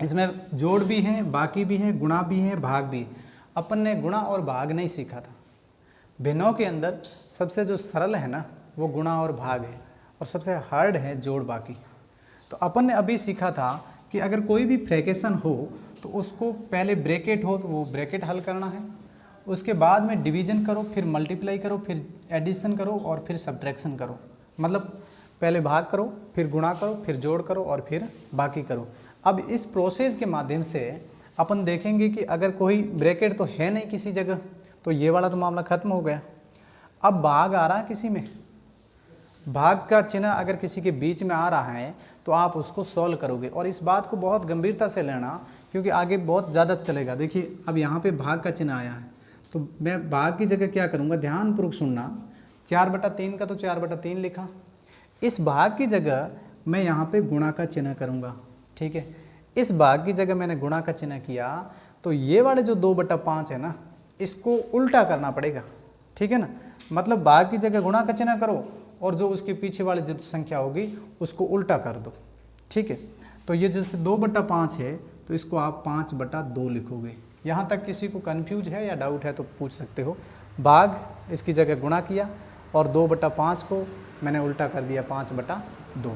इसमें जोड़ भी है, बाकी भी है, गुणा भी है, भाग भी है। अपन ने गुणा और भाग नहीं सीखा था। भिन्नों के अंदर सबसे जो सरल है ना वो गुणा और भाग है, और सबसे हार्ड है जोड़ बाकी। तो अपन ने अभी सीखा था कि अगर कोई भी फ्रैक्शन हो तो उसको पहले ब्रैकेट हो तो वो ब्रैकेट हल करना है, उसके बाद में डिवीजन करो, फिर मल्टीप्लाई करो, फिर एडिशन करो और फिर सब्ट्रैक्शन करो। मतलब पहले भाग करो, फिर गुणा करो, फिर जोड़ करो और फिर बाकी करो। अब इस प्रोसेस के माध्यम से अपन देखेंगे कि अगर कोई ब्रैकेट तो है नहीं किसी जगह, तो ये वाला तो मामला खत्म हो गया। अब भाग आ रहा है किसी में, भाग का चिन्ह अगर किसी के बीच में आ रहा है तो आप उसको सॉल्व करोगे, और इस बात को बहुत गंभीरता से लेना क्योंकि आगे बहुत ज़्यादा चलेगा। देखिए अब यहाँ पे भाग का चिन्ह आया है तो मैं भाग की जगह क्या करूँगा, ध्यानपूर्वक सुनना। 4/3 का तो 4/3 लिखा, इस भाग की जगह मैं यहाँ पे गुणा का चिन्ह करूँगा। ठीक है, इस भाग की जगह मैंने गुणा का चिन्ह किया तो ये वाले जो 2/5 है ना इसको उल्टा करना पड़ेगा। ठीक है ना, मतलब भाग की जगह गुणा का चिन्ह करो और जो उसके पीछे वाली जो संख्या होगी उसको उल्टा कर दो। ठीक है, तो ये जैसे 2/5 है तो इसको आप 5/2 लिखोगे। यहाँ तक किसी को कन्फ्यूज है या डाउट है तो पूछ सकते हो। भाग इसकी जगह गुणा किया और 2/5 को मैंने उल्टा कर दिया 5/2।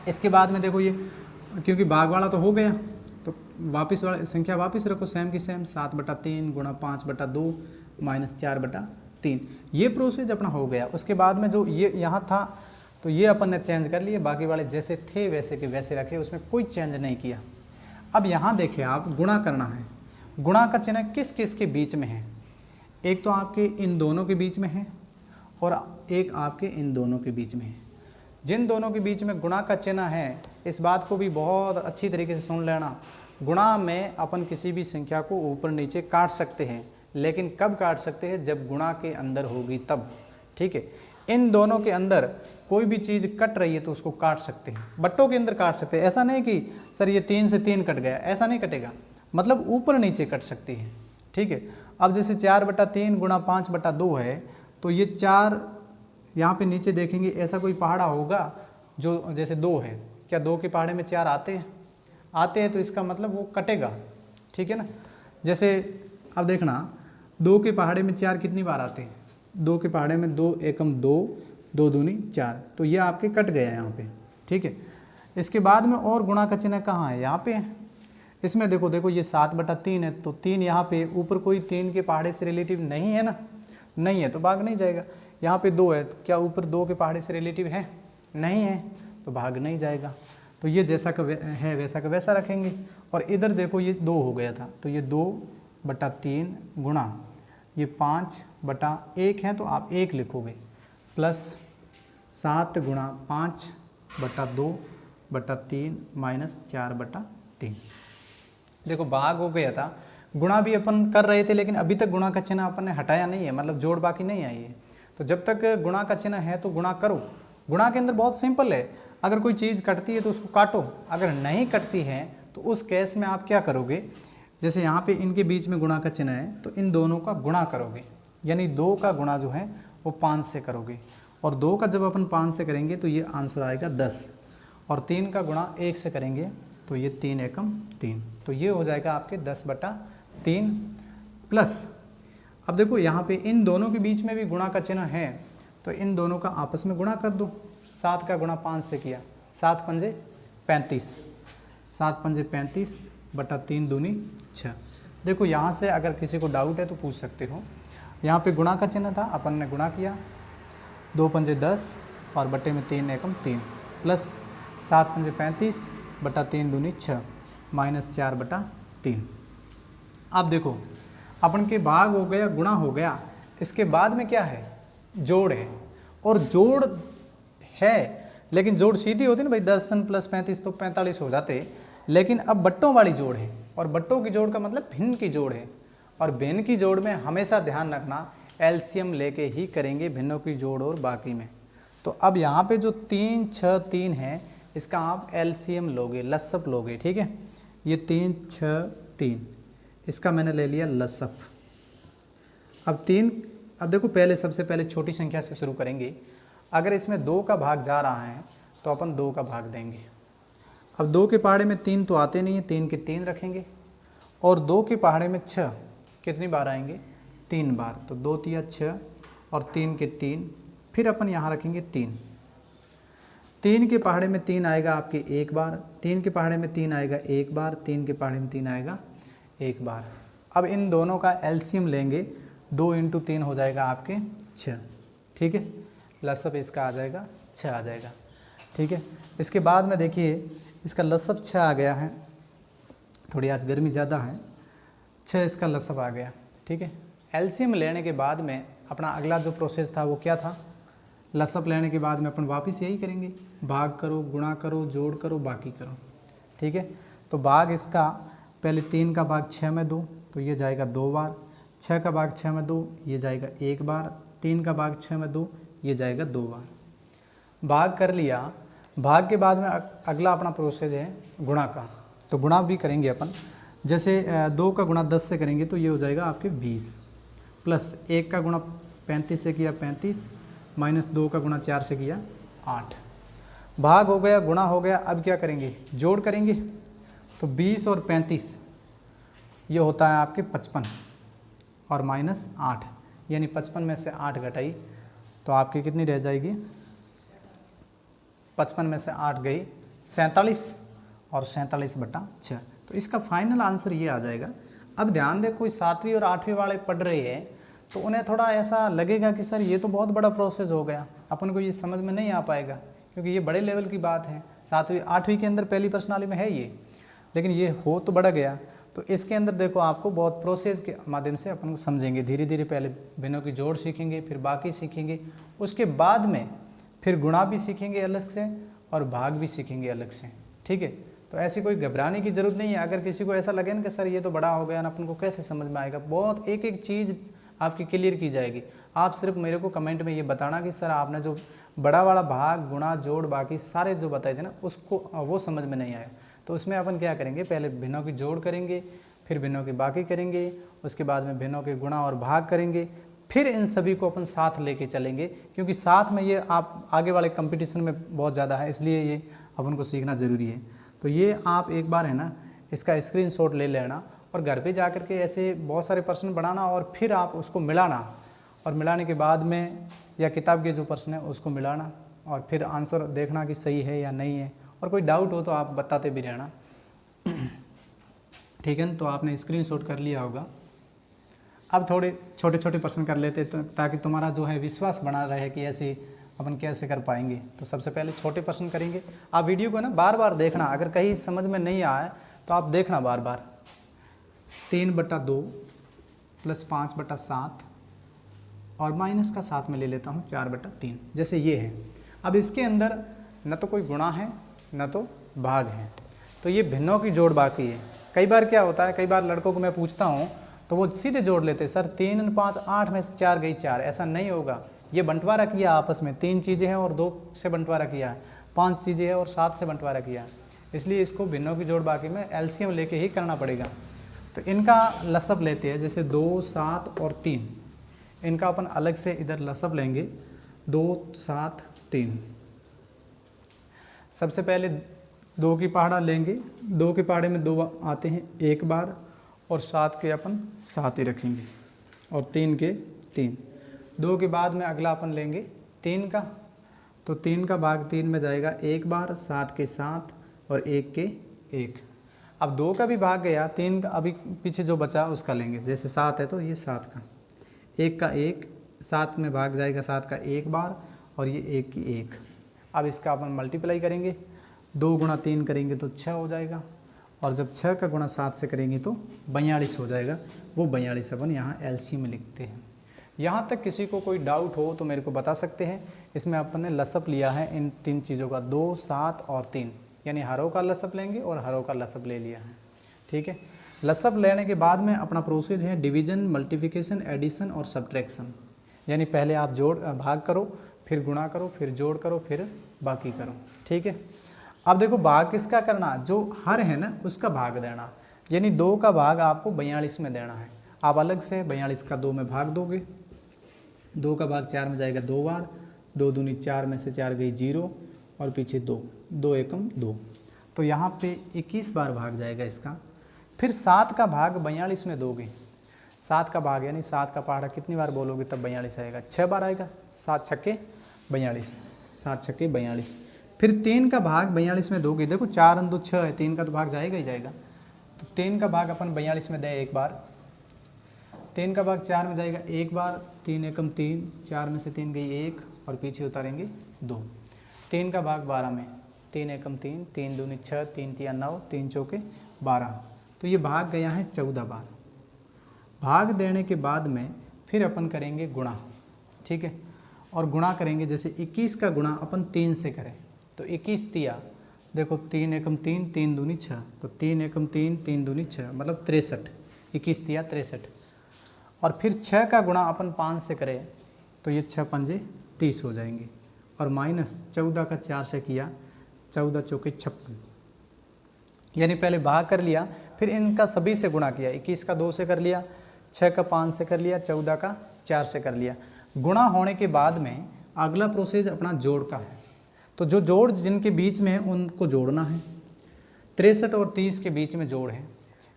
इसके बाद में देखो ये क्योंकि भाग वाला तो हो गया तो वापस वाला संख्या वापस रखो सेम की सेम, 7/3 गुणा 5/2 माइनस 4/3। ये प्रोसेस अपना हो गया। उसके बाद में जो ये यहाँ था तो ये अपन ने चेंज कर लिए, बाकी वाले जैसे थे वैसे के वैसे रखे, उसमें कोई चेंज नहीं किया। अब यहाँ देखिए आप गुणा करना है, गुणा का चिन्ह किस किस के बीच में है, एक तो आपके इन दोनों के बीच में है और एक आपके इन दोनों के बीच में है। जिन दोनों के बीच में गुणा का चिन्ह है इस बात को भी बहुत अच्छी तरीके से सुन लेना। गुणा में अपन किसी भी संख्या को ऊपर नीचे काट सकते हैं, लेकिन कब काट सकते हैं, जब गुणा के अंदर होगी तब। ठीक है, इन दोनों के अंदर कोई भी चीज़ कट रही है तो उसको काट सकते हैं, बट्टों के अंदर काट सकते हैं। ऐसा नहीं कि सर ये 3 से 3 कट गया, ऐसा नहीं कटेगा, मतलब ऊपर नीचे कट सकती है। ठीक है, अब जैसे 4/3 गुणा 5/2 है तो ये 4 यहाँ पे नीचे देखेंगे ऐसा कोई पहाड़ा होगा जो जैसे 2 है, क्या 2 के पहाड़े में 4 आते हैं? आते हैं, तो इसका मतलब वो कटेगा। ठीक है ना, जैसे अब देखना 2 के पहाड़े में 4 कितनी बार आते हैं, 2 के पहाड़े में 2 एकम 2, 2 दूनी 4, तो ये आपके कट गया यहाँ पे। ठीक है, इसके बाद में और गुणा का चिन्ह कहाँ है, यहाँ पे है। इसमें देखो ये 7/3 है तो 3 यहाँ पे ऊपर कोई 3 के पहाड़े से रिलेटिव नहीं है ना, नहीं है तो भाग नहीं जाएगा। यहाँ पे 2 है तो क्या ऊपर 2 के पहाड़े से रिलेटिव है, नहीं है तो भाग नहीं जाएगा। तो ये जैसा का है वैसा का वैसा रखेंगे। और इधर देखो ये 2 हो गया था तो ये 2/3 गुणा ये 5/1 है तो आप 1 लिखोगे, प्लस 7 गुणा 5/2/3 माइनस 4/3। देखो भाग हो गया था, गुणा भी अपन कर रहे थे लेकिन अभी तक गुणा का चिन्ह अपन ने हटाया नहीं है, मतलब जोड़ बाकी नहीं आई है। तो जब तक गुणा का चिन्ह है तो गुणा करो। गुणा के अंदर बहुत सिंपल है, अगर कोई चीज़ कटती है तो उसको काटो, अगर नहीं कटती है तो उस केस में आप क्या करोगे, जैसे यहाँ पे इनके बीच में गुणा का चिन्ह है तो इन दोनों का गुणा करोगे, यानी 2 का गुणा जो है वो 5 से करोगे, और 2 का जब अपन 5 से करेंगे तो ये आंसर आएगा 10, और 3 का गुणा 1 से करेंगे तो ये 3 एकम 3, तो ये हो जाएगा आपके 10/3 प्लस। अब देखो यहाँ पे इन दोनों के बीच में भी गुणा का चिन्ह है तो इन दोनों का आपस में गुणा कर दो। 7 का गुणा 5 से किया, 7 पंजे 35, 7 पंजे 35/3 दूनी 6। देखो यहाँ से अगर किसी को डाउट है तो पूछ सकते हो। यहाँ पे गुणा का चिन्ह था, अपन ने गुणा किया, 2 पंजे 10 और बट्टे में 3 एकम 3, प्लस 7 पंजे 35/3 दूनी 6 माइनस 4/3। अब देखो अपन के भाग हो गया, गुणा हो गया, इसके बाद में क्या है, जोड़ है। और जोड़ है लेकिन जोड़ सीधी होती ना भाई, 10 + 35 तो 45 हो जाते, लेकिन अब बट्टों वाली जोड़ है, और बट्टों की जोड़ का मतलब भिन्न की जोड़ है। और भिन्न की जोड़ में हमेशा ध्यान रखना एलसीएम लेके ही करेंगे भिन्नों की जोड़ और बाकी में। तो अब यहाँ पे जो 3 6 3 है इसका आप एलसीएम लोगे, लसअप लोगे। ठीक है, ये 3 6 3 इसका मैंने ले लिया लसअप। अब देखो पहले सबसे पहले छोटी संख्या से शुरू करेंगे। अगर इसमें 2 का भाग जा रहा है तो अपन 2 का भाग देंगे। अब 2 के पहाड़े में 3 तो आते नहीं है, 3 के 3 रखेंगे और 2 के पहाड़े में 6 कितनी बार आएंगे, 3 बार। तो 2 तिया 6 और 3 के 3, फिर अपन यहाँ रखेंगे 3। 3 के पहाड़े में 3 आएगा आपके 1 बार, 3 के पहाड़े में 3 आएगा 1 बार, 3 के पहाड़े में 3 आएगा 1 बार। अब इन दोनों का एलसीएम लेंगे, 2 × 3 हो जाएगा आपके 6, ठीक है। लसअप इसका आ जाएगा 6 आ जाएगा, ठीक है। इसके बाद में देखिए इसका लसअप 6 आ गया है, थोड़ी आज गर्मी ज़्यादा है, 6 इसका लसअप आ गया, ठीक है। एलसीएम लेने के बाद में अपना अगला जो प्रोसेस था वो क्या था, लसअप लेने के बाद में अपन वापस यही करेंगे, भाग करो, गुणा करो, जोड़ करो, बाकी करो, ठीक है। तो भाग इसका पहले 3 का भाग 6 में दो तो ये जाएगा 2 बार, 6 का भाग 6 में दो ये जाएगा 1 बार, 3 का भाग 6 में दो ये जाएगा 2 बार। भाग कर लिया, भाग के बाद में अगला अपना प्रोसेस है गुणा का। तो गुणा भी करेंगे अपन, जैसे 2 का गुणा 10 से करेंगे तो ये हो जाएगा आपके 20, प्लस 1 का गुणा 35 से किया 35, माइनस 2 का गुणा 4 से किया 8। भाग हो गया, गुणा हो गया, अब क्या करेंगे, जोड़ करेंगे। तो 20 और 35 ये होता है आपके 55 और माइनस 8, यानी 55 में से 8 घटाई तो आपकी कितनी रह जाएगी, 55 में से 8 गई 47 और 47/6। तो इसका फाइनल आंसर ये आ जाएगा। अब ध्यान दे, कोई 7वीं और 8वीं वाले पढ़ रहे हैं तो उन्हें थोड़ा ऐसा लगेगा कि सर ये तो बहुत बड़ा प्रोसेस हो गया, अपन को ये समझ में नहीं आ पाएगा, क्योंकि ये बड़े लेवल की बात है। 7वीं 8वीं के अंदर पहली प्रश्नावली में है ये, लेकिन ये हो तो बड़ा गया। तो इसके अंदर देखो आपको बहुत प्रोसेस के माध्यम से अपन को समझेंगे, धीरे धीरे पहले भिन्नों की जोड़ सीखेंगे, फिर बाकी सीखेंगे, उसके बाद में फिर गुणा भी सीखेंगे अलग से और भाग भी सीखेंगे अलग से, ठीक है। तो ऐसी कोई घबराने की ज़रूरत नहीं है। अगर किसी को ऐसा लगे ना कि सर ये तो बड़ा हो गया ना, अपन को कैसे समझ में आएगा, बहुत एक एक चीज़ आपकी क्लियर की जाएगी। आप सिर्फ मेरे को कमेंट में ये बताना कि सर आपने जो बड़ा वाला भाग, गुणा, जोड़, बाकी सारे जो बताए थे ना, उसको वो समझ में नहीं आया। तो उसमें अपन क्या करेंगे, पहले भिन्नों की जोड़ करेंगे, फिर भिन्नों की बाकी करेंगे, उसके बाद में भिन्नों के गुणा और भाग करेंगे, फिर इन सभी को अपन साथ लेके चलेंगे, क्योंकि साथ में ये आप आगे वाले कंपटीशन में बहुत ज़्यादा है, इसलिए ये अपन को सीखना ज़रूरी है। तो ये आप एक बार है ना इसका स्क्रीनशॉट ले लेना और घर पे जा कर के ऐसे बहुत सारे प्रश्न बनाना और फिर आप उसको मिलाना, और मिलाने के बाद में या किताब के जो प्रश्न है उसको मिलाना और फिर आंसर देखना कि सही है या नहीं है, और कोई डाउट हो तो आप बताते भी रहना, ठीक है। तो आपने स्क्रीनशॉट कर लिया होगा। अब थोड़े छोटे छोटे प्रश्न कर लेते तो ताकि तुम्हारा जो है विश्वास बना रहे कि ऐसे अपन कैसे कर पाएंगे। तो सबसे पहले छोटे प्रश्न करेंगे। आप वीडियो को ना बार बार देखना, अगर कहीं समझ में नहीं आए तो आप देखना बार बार। 3/2 + 5/7 और माइनस का साथ में ले लेता हूँ 4/3, जैसे ये है। अब इसके अंदर न तो कोई गुणा है न तो भाग है, तो ये भिन्नों की जोड़ बाकी है। कई बार क्या होता है, कई बार लड़कों को मैं पूछता हूँ तो वो सीधे जोड़ लेते हैं, सर 3 × 5 8 में से 4 गई 4। ऐसा नहीं होगा, ये बंटवारा किया आपस में, 3 चीज़ें हैं और 2 से बंटवारा किया है, 5 चीज़ें हैं और 7 से बंटवारा किया है, इसलिए इसको भिन्नों की जोड़ बाकी में एलसीएम लेके ही करना पड़ेगा। तो इनका लसअप लेते हैं, जैसे 2, 7 और 3, इनका अपन अलग से इधर लसअप लेंगे। 2, 7, 3। सबसे पहले 2 की पहाड़ा लेंगे, 2 के पहाड़े में 2 आते हैं 1 बार, और 7 के अपन 7 ही रखेंगे, और 3 के 3। 2 के बाद में अगला अपन लेंगे 3 का, तो 3 का भाग 3 में जाएगा 1 बार, 7 के 7 और 1 के 1। अब 2 का भी भाग गया, 3 का अभी पीछे जो बचा उसका लेंगे, जैसे 7 है तो ये 7 का, 1 का 1, 7 में भाग जाएगा 7 का 1 बार और ये 1 की 1। अब इसका अपन मल्टीप्लाई करेंगे, 2 × 3 करेंगे तो 6 हो जाएगा, और जब 6 का गुणा 7 से करेंगे तो 42 हो जाएगा। वो 42 अपन यहाँ एलसीएम में लिखते हैं। यहाँ तक किसी को कोई डाउट हो तो मेरे को बता सकते हैं। इसमें अपन ने लसअप लिया है इन 3 चीज़ों का, 2, 7 और 3, यानी हरों का लसअप लेंगे और हरों का लसअप ले लिया है, ठीक है। लसअप लेने के बाद में अपना प्रोसेस है डिवीजन, मल्टीप्लिकेशन, एडिशन और सब्ट्रैक्शन, यानी पहले आप जोड़ भाग करो, फिर गुणा करो, फिर जोड़ करो, फिर बाकी करो, ठीक है। अब देखो भाग किसका करना, जो हर है ना उसका भाग देना, यानी 2 का भाग आपको 42 में देना है। आप अलग से 42 का 2 में भाग दोगे, 2 का भाग 4 में जाएगा 2 बार, 2 दूनी 4 में से 4 गई 0 और पीछे 2, 2 एकम 2। तो यहाँ पे 21 बार भाग जाएगा इसका। फिर 7 का भाग 42 में दोगे, 7 का भाग यानी 7 का पहाड़ा कितनी बार बोलोगे तब 42 आएगा, 6 बार आएगा, 7 छक्के 42, 7 छक्के 42। फिर 3 का भाग 42 में दोगे, देखो 4 अंदो 6 है, 3 का तो भाग जाएगा ही जाएगा, तो 3 का भाग अपन 42 में दें एक बार, 3 का भाग 4 में जाएगा एक बार, 3 एकम 3, 4 में से 3 गई 1 और पीछे उतारेंगे 2। 3 का भाग 12 में, 3 एकम 3, 3 दूनी 6, 3 तिया 9, 3 चौके 12, तो ये भाग गया है 14 बार। भाग देने के बाद में फिर अपन करेंगे गुणा, ठीक है, और गुणा करेंगे, जैसे 21 का गुणा अपन 3 से करें तो 21 तिया, देखो 3 एकम 3, 3 दूनी 6, तो 3 एकम 3, 3 दूनी 6, मतलब 63, 21 तिया 63। और फिर 6 का गुणा अपन 5 से करें तो ये 6 पंजे 30 हो जाएंगे, और माइनस 14 का 4 से किया, 14 चौके 56, यानी पहले भाग कर लिया, फिर इनका सभी से गुणा किया, 21 का 2 से कर लिया, 6 का 5 से कर लिया, 14 का 4 से कर लिया। गुणा होने के बाद में अगला प्रोसेस अपना जोड़ का है, तो जो जोड़ जिनके बीच में है उनको जोड़ना है। 63 और 30 के बीच में जोड़ है,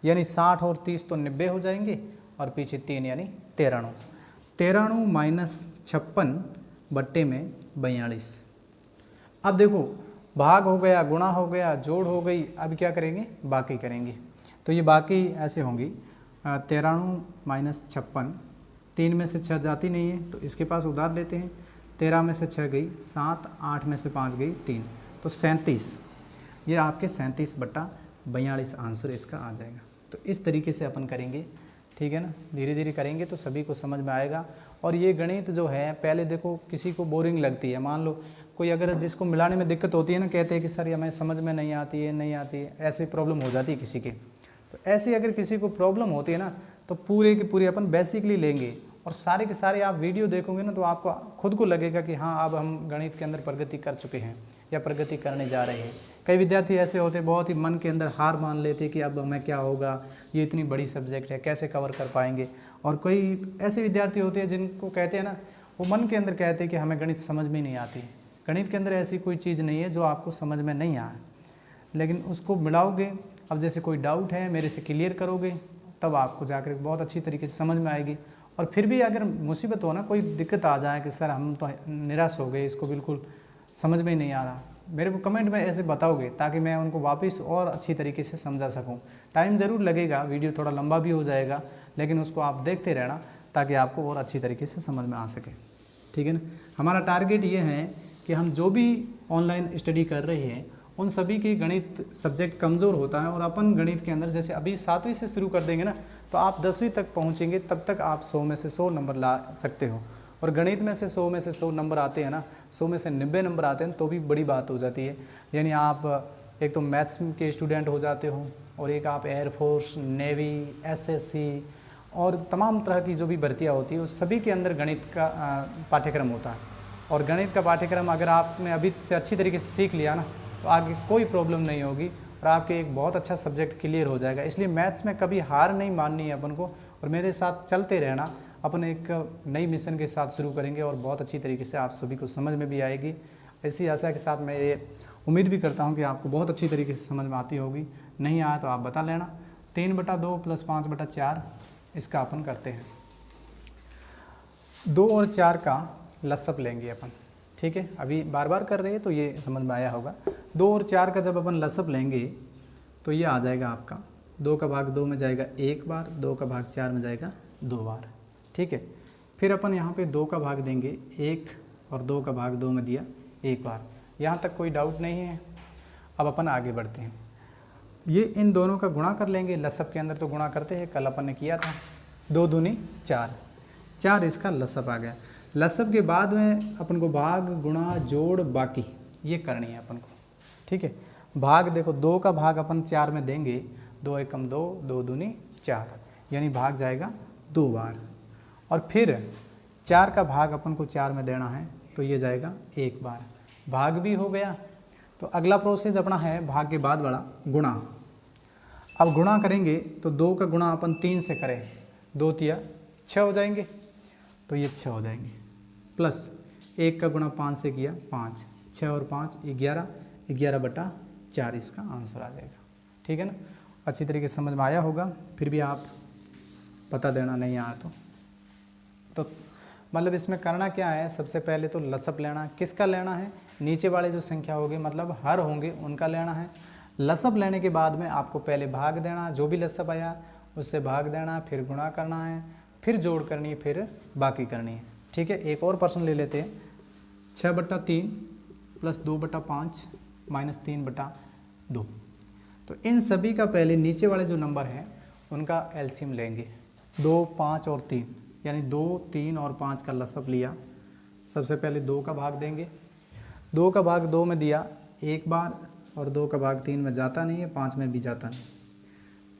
यानी 60 और 30 तो 90 हो जाएंगे, और पीछे 3 यानी 93, 93 माइनस 56 बट्टे में 42। अब देखो भाग हो गया, गुणा हो गया, जोड़ हो गई, अब क्या करेंगे, बाकी करेंगे। तो ये बाकी ऐसे होंगी, 93 माइनस 56, 3 में से 6 जाती नहीं है तो इसके पास उधार लेते हैं, 13 में से 6 गई 7, 8 में से 5 गई 3, तो 37, ये आपके 37 बट्टा 42 आंसर इसका आ जाएगा। तो इस तरीके से अपन करेंगे, ठीक है ना, धीरे धीरे करेंगे तो सभी को समझ में आएगा। और ये गणित जो है, पहले देखो किसी को बोरिंग लगती है, मान लो कोई अगर जिसको मिलाने में दिक्कत होती है ना, कहते हैं कि सर ये हमें समझ में नहीं आती है, नहीं आती है, ऐसी प्रॉब्लम हो जाती है किसी के। तो ऐसी अगर किसी को प्रॉब्लम होती है ना, तो पूरे की पूरी अपन बेसिकली लेंगे और सारे के सारे आप वीडियो देखोगे ना, तो आपको खुद को लगेगा कि हाँ अब हम गणित के अंदर प्रगति कर चुके हैं या प्रगति करने जा रहे हैं। कई विद्यार्थी ऐसे होते हैं, बहुत ही मन के अंदर हार मान लेते कि अब हमें क्या होगा, ये इतनी बड़ी सब्जेक्ट है, कैसे कवर कर पाएंगे। और कोई ऐसे विद्यार्थी होते हैं जिनको कहते हैं ना, वो मन के अंदर कहते हैं कि हमें गणित समझ में नहीं आती। गणित के अंदर ऐसी कोई चीज़ नहीं है जो आपको समझ में नहीं आए, लेकिन उसको मिलाओगे, अब जैसे कोई डाउट है मेरे से क्लियर करोगे, तब आपको जाकर बहुत अच्छी तरीके से समझ में आएगी। और फिर भी अगर मुसीबत हो ना, कोई दिक्कत आ जाए कि सर हम तो निराश हो गए, इसको बिल्कुल समझ में ही नहीं आ रहा, मेरे को कमेंट में ऐसे बताओगे ताकि मैं उनको वापस और अच्छी तरीके से समझा सकूं। टाइम ज़रूर लगेगा, वीडियो थोड़ा लंबा भी हो जाएगा, लेकिन उसको आप देखते रहना ताकि आपको और अच्छी तरीके से समझ में आ सके, ठीक है ना। हमारा टारगेट ये है कि हम जो भी ऑनलाइन स्टडी कर रहे हैं उन सभी की गणित सब्जेक्ट कमज़ोर होता है, और अपन गणित के अंदर जैसे अभी 7वीं से शुरू कर देंगे ना, तो आप 10वीं तक पहुंचेंगे, तब तक आप 100 में से 100 नंबर ला सकते हो। और गणित में से 100 में से 100 नंबर आते हैं ना, 100 में से 90 नंबर आते हैं तो भी बड़ी बात हो जाती है। यानी आप एक तो मैथ्स के स्टूडेंट हो जाते हो, और एक आप एयरफोर्स, नेवी, एसएससी और तमाम तरह की जो भी भर्तियाँ होती है उस सभी के अंदर गणित का पाठ्यक्रम होता है। और गणित का पाठ्यक्रम अगर आपने अभी से अच्छी तरीके से सीख लिया ना, तो आगे कोई प्रॉब्लम नहीं होगी और आपके एक बहुत अच्छा सब्जेक्ट क्लियर हो जाएगा। इसलिए मैथ्स में कभी हार नहीं माननी है अपन को, और मेरे साथ चलते रहना। अपन एक नई मिशन के साथ शुरू करेंगे और बहुत अच्छी तरीके से आप सभी को समझ में भी आएगी। ऐसी आशा के साथ मैं ये उम्मीद भी करता हूँ कि आपको बहुत अच्छी तरीके से समझ में आती होगी। नहीं आया तो आप बता लेना। 3/2 + 5/4 इसका अपन करते हैं। 2 और 4 का लसअप लेंगे अपन, ठीक है। अभी बार बार कर रहे हैं तो ये समझ में आया होगा। 2 और 4 का जब अपन लसअप लेंगे तो ये आ जाएगा आपका 2 का भाग 2 में जाएगा 1 बार, 2 का भाग 4 में जाएगा 2 बार, ठीक है। फिर अपन यहाँ पे 2 का भाग देंगे 1 और 2 का भाग 2 में दिया 1 बार। यहाँ तक कोई डाउट नहीं है। अब अपन आगे बढ़ते हैं। ये इन दोनों का गुणा कर लेंगे। लसअप के अंदर तो गुणा करते हैं, कल अपन ने किया था। 2 दूनी 4, 4 इसका लसअप आ गया। लसअप के बाद में अपन को भाग, गुणा, जोड़, बाकी ये करनी है अपन को, ठीक है। भाग देखो 2 का भाग अपन 4 में देंगे, 2 एकम 2, 2 दूनी 4, यानी भाग जाएगा 2 बार। और फिर 4 का भाग अपन को 4 में देना है तो ये जाएगा 1 बार। भाग भी हो गया। तो अगला प्रोसेस अपना है भाग के बाद वाला गुणा। अब गुणा करेंगे तो 2 का गुणा अपन 3 से करें, 2 तिया 6 हो जाएंगे, तो ये 6 हो जाएंगे। प्लस 1 का गुणा 5 से किया 5, 6 और 5 11, 11/4, 4 इसका आंसर आ जाएगा। ठीक है ना, अच्छी तरीके से समझ में आया होगा। फिर भी आप पता देना नहीं आया तो मतलब इसमें करना क्या है, सबसे पहले तो लसअप लेना। किसका लेना है, नीचे वाले जो संख्या होगी मतलब हर होंगे उनका लेना है। लसअप लेने के बाद में आपको पहले भाग देना, जो भी लसअप आया उससे भाग देना, फिर गुणा करना है, फिर जोड़ करनी है, फिर बाकी करनी है। ठीक है, एक और प्रश्न ले लेते हैं। 6/3 प्लस 2/5 माइनस 3/2। तो इन सभी का पहले नीचे वाले जो नंबर हैं उनका एलसीएम लेंगे। 2, 5 और 3, यानी 2, 3 और 5 का लसअप लिया। सबसे पहले 2 का भाग देंगे। 2 का भाग 2 में दिया एक बार, और 2 का भाग 3 में जाता नहीं है, 5 में भी जाता नहीं।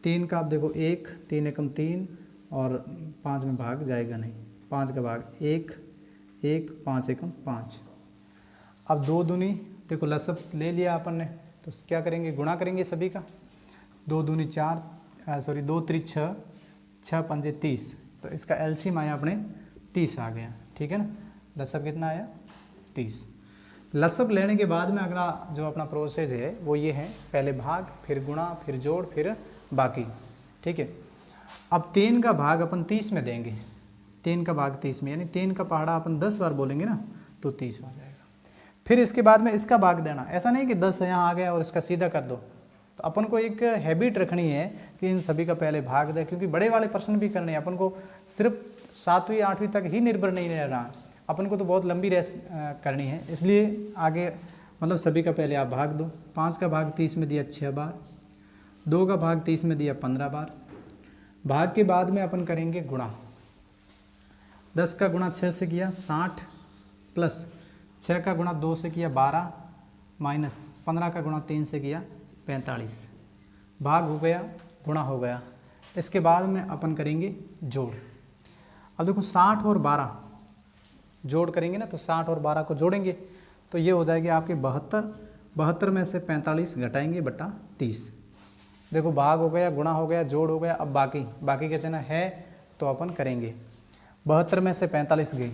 3 का आप देखो 1, 3 एकम 3 और 5 में भाग जाएगा नहीं। 5 का भाग 1, 1, 5 एकम 5। अब 2 दूनी देखो लसअप ले लिया अपन ने, तो क्या करेंगे, गुणा करेंगे सभी का। 2 दूनी 4, 2 3 6, 6 पंजे 30। तो इसका एलसीएम आया अपने 30 आ गया। ठीक है ना, लसअप कितना आया 30। लसअप लेने के बाद में अगला जो अपना प्रोसेस है वो ये है, पहले भाग, फिर गुणा, फिर जोड़, फिर बाकी। ठीक है, अब 3 का भाग अपन 30 में देंगे। 3 का भाग 30 में, यानी 3 का पहाड़ा अपन 10 बार बोलेंगे ना, तो 30 हो जाएगा। फिर इसके बाद में इसका भाग देना। ऐसा नहीं कि 10 यहाँ आ गया और इसका सीधा कर दो। तो अपन को एक हैबिट रखनी है कि इन सभी का पहले भाग दे, क्योंकि बड़े वाले प्रश्न भी करने हैं। अपन को सिर्फ 7वीं 8वीं तक ही निर्भर नहीं रहना, अपन को तो बहुत लंबी रेस करनी है। इसलिए आगे मतलब सभी का पहले आप भाग दो। 5 का भाग 30 में दिया 6 बार, 2 का भाग 30 में दिया 15 बार। भाग के बाद में अपन करेंगे गुणा। 10 का गुणा 6 से किया 60, प्लस 6 का गुणा 2 से किया 12, माइनस 15 का गुणा 3 से किया 45। भाग हो गया, गुणा हो गया। इसके बाद में अपन करेंगे जोड़। अब देखो 60 और 12 जोड़ करेंगे ना, तो 60 और 12 को जोड़ेंगे तो ये हो जाएगी आपकी 72। 72 में से 45 घटाएंगे बटा 30। देखो भाग हो गया, गुणा हो गया, जोड़ हो गया। अब बाकी का चिन्ह है तो अपन करेंगे। 72 में से 45 गई,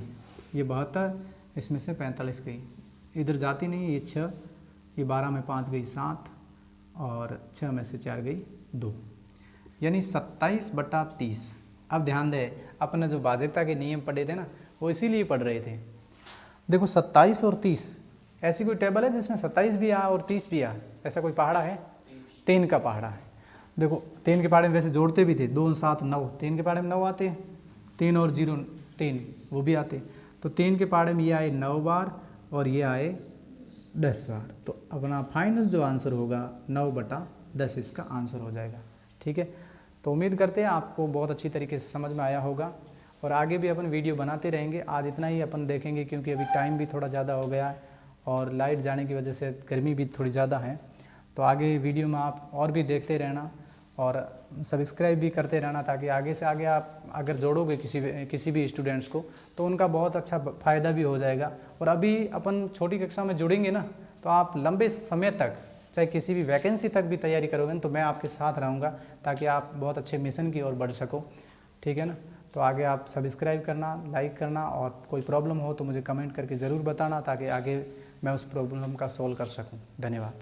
ये 72, इसमें से 45 गई, इधर जाती नहीं, ये 6, ये 12 में 5 गई 7, और 6 में से 4 गई 2, यानी 27/30। अब ध्यान दे, अपन ने जो भाजकता के नियम पढ़े थे ना, वो इसीलिए पढ़ रहे थे। देखो 27 और 30, ऐसी कोई टेबल है जिसमें 27 भी आ और 30 भी आ? ऐसा कोई पहाड़ा है? 3 का पहाड़ा है। देखो 3 के पहाड़े में वैसे जोड़ते भी थे, 2 7 9, 3 के पहाड़े में 9 आते हैं, 3 और 0 3 वो भी आते। तो 3 के पहाड़े में ये आए 9 बार और ये आए 10 बार। तो अपना फाइनल जो आंसर होगा 9/10 इसका आंसर हो जाएगा। ठीक है, तो उम्मीद करते हैं आपको बहुत अच्छी तरीके से समझ में आया होगा, और आगे भी अपन वीडियो बनाते रहेंगे। आज इतना ही अपन देखेंगे, क्योंकि अभी टाइम भी थोड़ा ज़्यादा हो गया है और लाइट जाने की वजह से गर्मी भी थोड़ी ज़्यादा है। तो आगे वीडियो में आप और भी देखते रहना और सब्सक्राइब भी करते रहना, ताकि आगे से आगे आप अगर जोड़ोगे किसी भी स्टूडेंट्स को तो उनका बहुत अच्छा फ़ायदा भी हो जाएगा। और अभी अपन छोटी कक्षा में जुड़ेंगे ना, तो आप लंबे समय तक चाहे किसी भी वैकेंसी तक भी तैयारी करोगे ना, तो मैं आपके साथ रहूँगा, ताकि आप बहुत अच्छे मिशन की ओर बढ़ सको। ठीक है ना, तो आगे आप सब्सक्राइब करना, लाइक करना, और कोई प्रॉब्लम हो तो मुझे कमेंट करके ज़रूर बताना, ताकि आगे मैं उस प्रॉब्लम का सॉल्व कर सकूं। धन्यवाद।